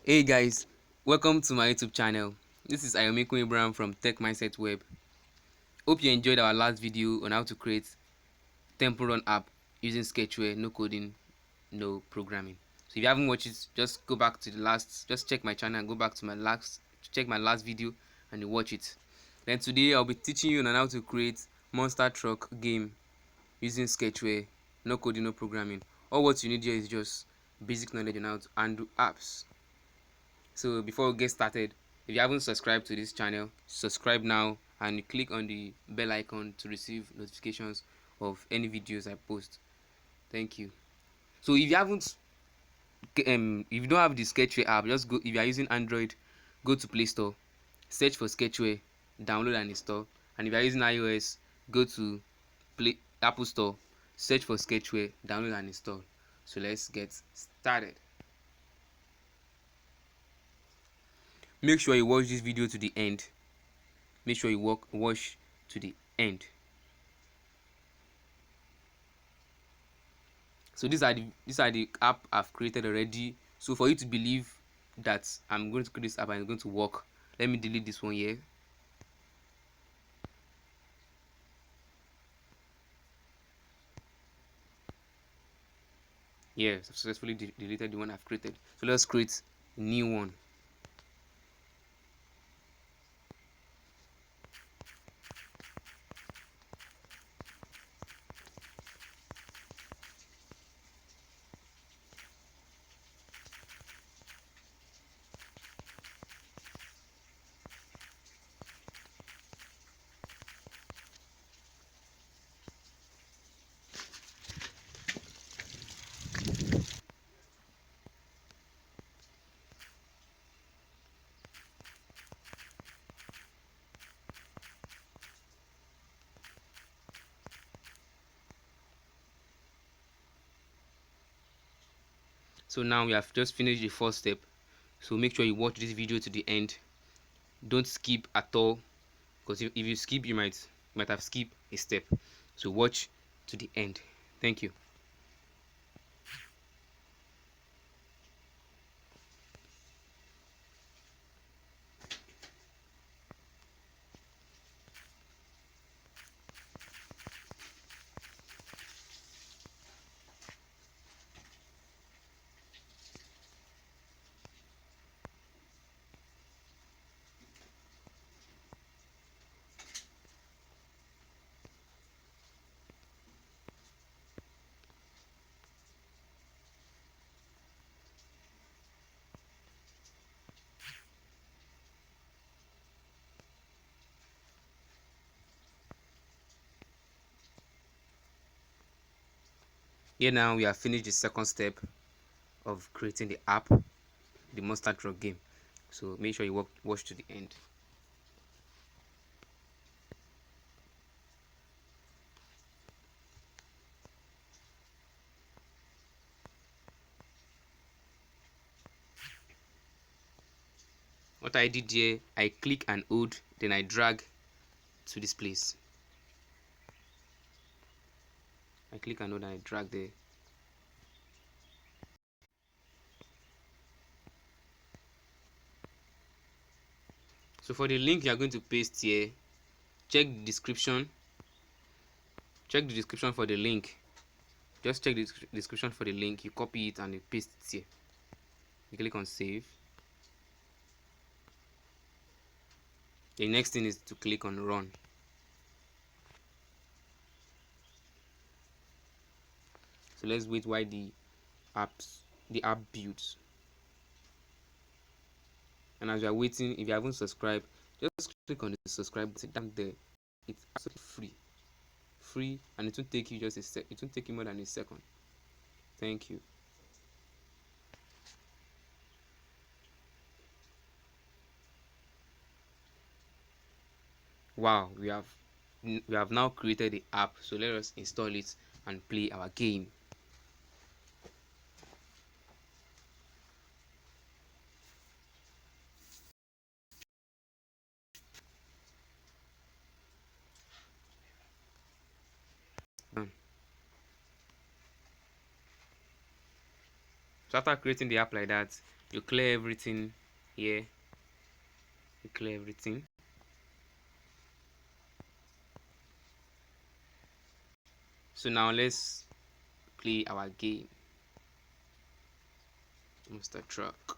Hey guys, welcome to my YouTube channel. This is Ayomiko Abraham from Techmindset Web. Hope you enjoyed our last video on how to create Temple Run app using Sketchware, no coding, no programming. So if you haven't watched it, just go back to just check my channel and go back to check my last video and you watch it. Then today I'll be teaching you on how to create monster truck game using Sketchware, no coding, no programming. All what you need here is just basic knowledge on how to handle apps. So before we get started, if you haven't subscribed to this channel, subscribe now and click on the bell icon to receive notifications of any videos I post. Thank you. So if you don't have the Sketchware app, just go. If you are using Android, go to Play Store, search for Sketchware, download and install. And if you are using iOS, go to Apple Store, search for Sketchware, download and install. So let's get started. Make sure you watch this video to the end. Make sure you watch to the end. So these are the app I've created already. So for you to believe that I'm going to create this app and it's going to work, let me delete this one here. Yeah, successfully deleted the one I've created. So let's create a new one. So now we have just finished the first step. So make sure you watch this video to the end. Don't skip at all, because if you skip, you might have skipped a step. So watch to the end. Thank you. Here now we have finished the second step of creating the app, the monster truck game. So make sure you watch to the end. What I did here, I click and hold, then I drag to this place. I click and hold and I drag there. So for the link you are going to paste here, check the description. Check the description for the link. Just check the description for the link. You copy it and you paste it here. You click on save. The next thing is to click on run. So let's wait while the app builds. And as you are waiting, if you haven't subscribed, just click on the subscribe button down there. It's absolutely free, and it won't take you just a sec. It won't take you more than a second. Thank you. Wow, we have now created the app. So let us install it and play our game. Done. So after creating the app like that, You clear everything here. You clear everything. So now let's play our game. Monster truck.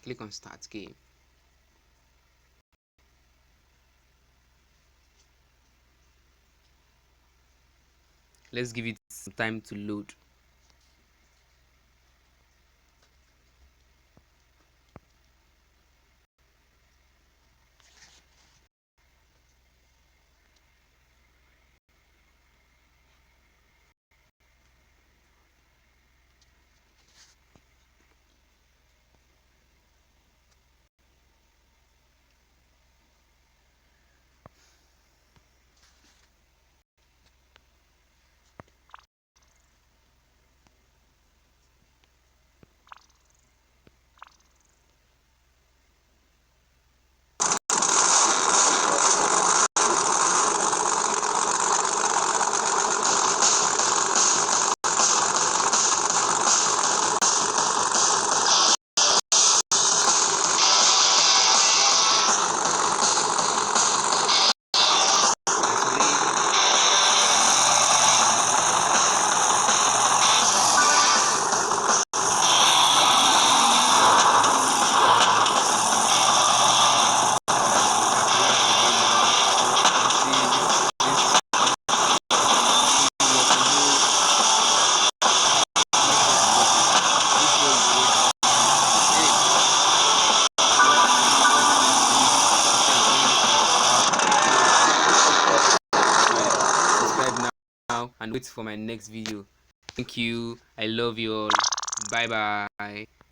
Click on start game. Let's give it some time to load. Subscribe now and wait for my next video. Thank you. I love you all. Bye bye.